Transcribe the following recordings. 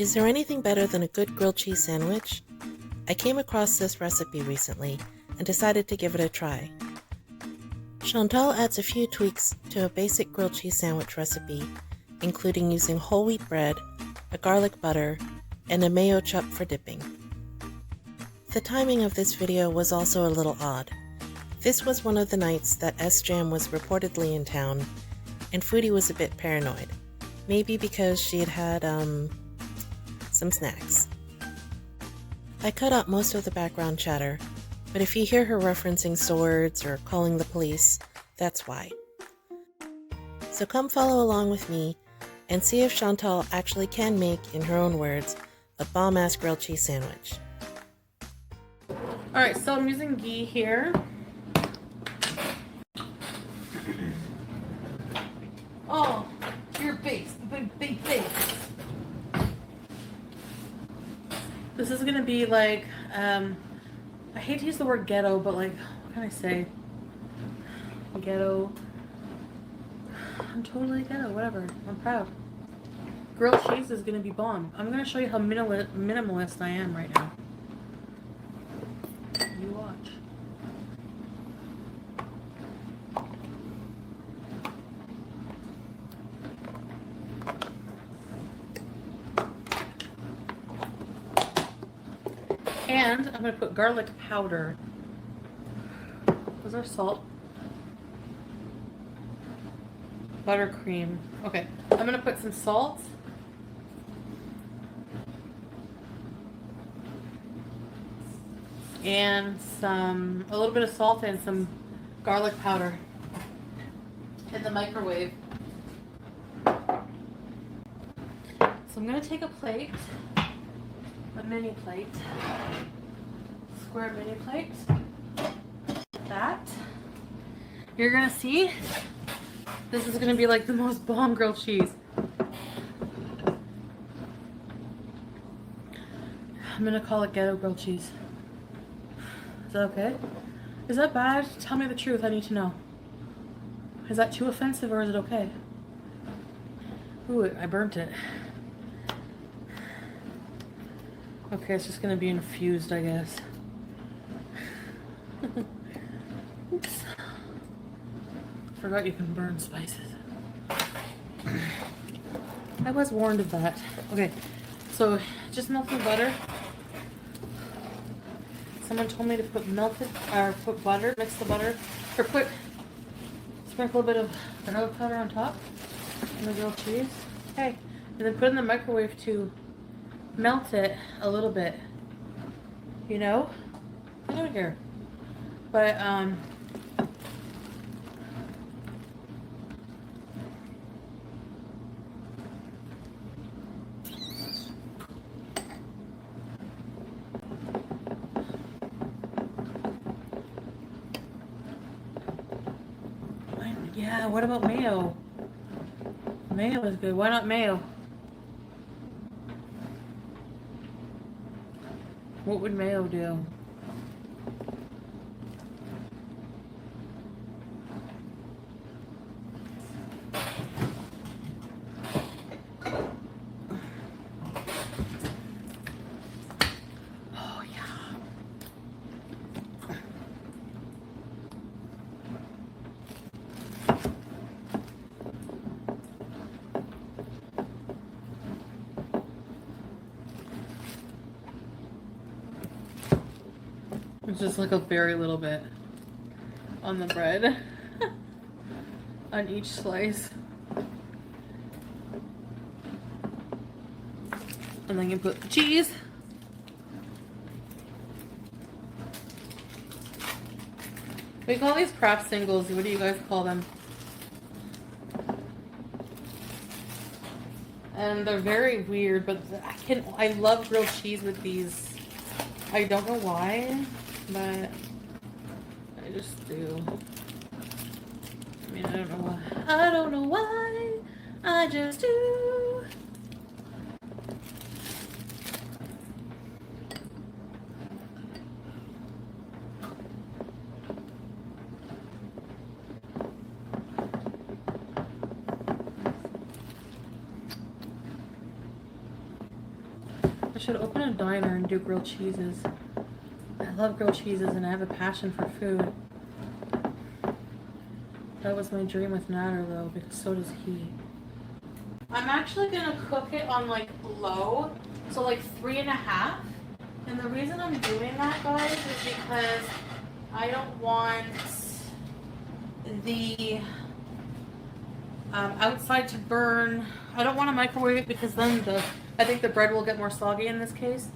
Is there anything better than a good grilled cheese sandwich? I came across this recipe recently and decided to give it a try. Chantal adds a few tweaks to a basic grilled cheese sandwich recipe, including using whole wheat bread, a garlic butter, and a Mayochup for dipping. The timing of this video was also a little odd. This was one of the nights that S-Jam was reportedly in town, and Foodie was a bit paranoid. Maybe because she had had, some snacks. I cut out most of the background chatter, but if you hear her referencing swords or calling the police, that's why. So come follow along with me and see if Chantal actually can make, in her own words, a bomb-ass grilled cheese sandwich. Alright, so I'm using ghee here. Oh, your face, big face. This is gonna be like, I hate to use the word ghetto, but like, what can I say? Ghetto. I'm totally ghetto, whatever. I'm proud. Grilled cheese is gonna be bomb. I'm gonna show you how minimalist I am right now. You watch. And I'm going to put garlic powder. Was there salt? Buttercream. Okay. I'm going to put some salt. And a little bit of salt and some garlic powder in the microwave. So I'm going to take a plate. A mini plate, square mini plate, that. You're gonna see, this is gonna be like the most bomb grilled cheese. I'm gonna call it ghetto grilled cheese. Is that okay? Is that bad? Tell me the truth, I need to know. Is that too offensive or is it okay? Ooh, I burnt it. Okay, it's just gonna be infused, I guess. Oops. Forgot you can burn spices. I was warned of that. Okay, so just melting butter. Someone told me to put put butter, mix the butter, or sprinkle a bit of garlic powder on top and the grilled cheese. Okay, and then put it in the microwave to melt it a little bit, you know? I don't care. But, yeah, what about mayo? Mayo is good. Why not mayo? What would mayo do? Oh, yeah. It's just like a very little bit on the bread on each slice. And then you put the cheese. We call these craft singles. What do you guys call them? And they're very weird, but I love grilled cheese with these. I don't know why, but I just do. I mean, I don't know why. I don't know why. I just do. should open a diner and do grilled cheeses. I love grilled cheeses and I have a passion for food. That was my dream with Natter though, because so does he. I'm actually gonna cook it on like low, so like 3.5. And the reason I'm doing that, guys, is because I don't want the outside to burn. I don't want to microwave it because then I think the bread will get more soggy in this case.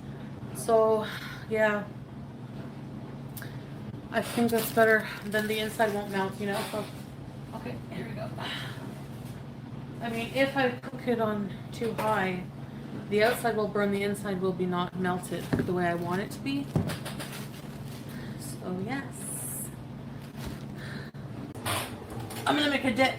So yeah, I think that's better. Then the inside won't melt, you know. So okay, here we go. I mean, if I cook it on too high, the outside will burn, the inside will be not melted the way I want it to be. So yes, I'm gonna make a dip.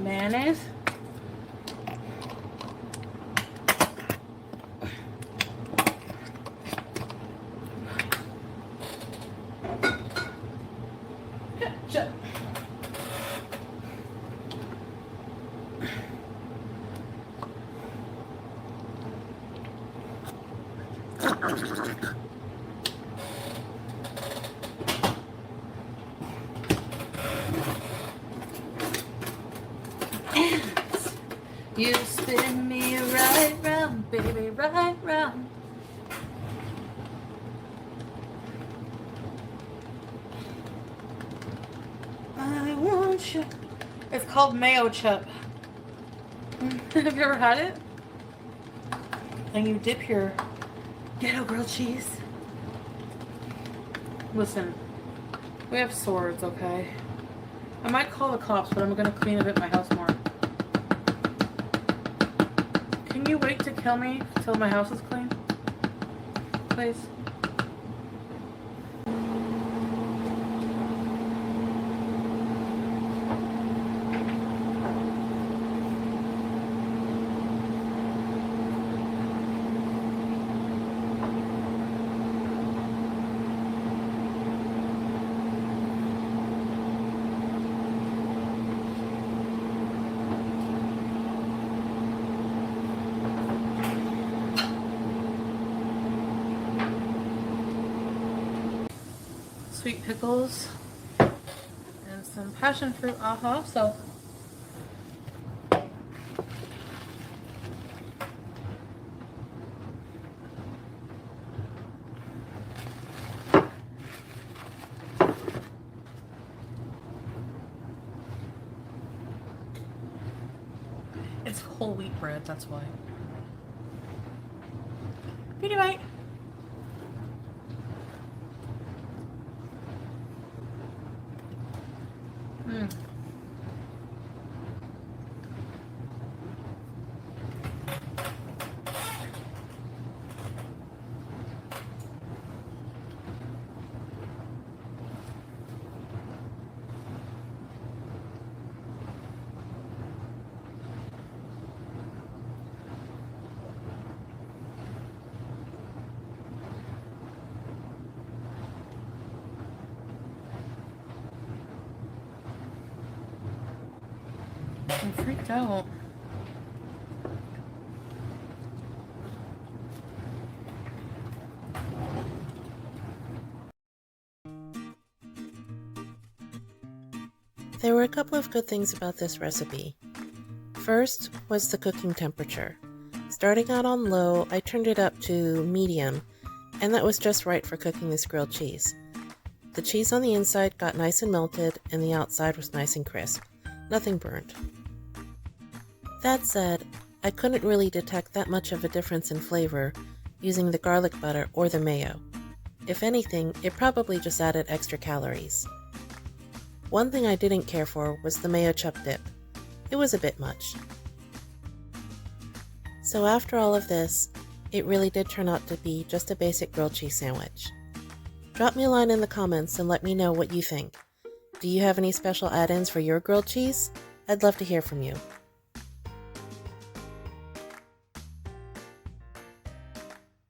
Mayonnaise. Ketchup. You spin me right round, baby, right round. I want you. It's called Mayochup. Have you ever had it? And you dip your ghetto grilled cheese. Listen, we have swords, okay? I might call the cops, but I'm gonna clean up at my house more. Can you wait to kill me till my house is clean? Please. Sweet pickles and some passion fruit aha. So it's whole wheat bread, that's why. Beauty bite. I'm freaked out. There were a couple of good things about this recipe. First was the cooking temperature. Starting out on low, I turned it up to medium, and that was just right for cooking this grilled cheese. The cheese on the inside got nice and melted, and the outside was nice and crisp. Nothing burnt. That said, I couldn't really detect that much of a difference in flavor using the garlic butter or the mayo. If anything, it probably just added extra calories. One thing I didn't care for was the Mayochup dip. It was a bit much. So after all of this, it really did turn out to be just a basic grilled cheese sandwich. Drop me a line in the comments and let me know what you think. Do you have any special add-ins for your grilled cheese? I'd love to hear from you.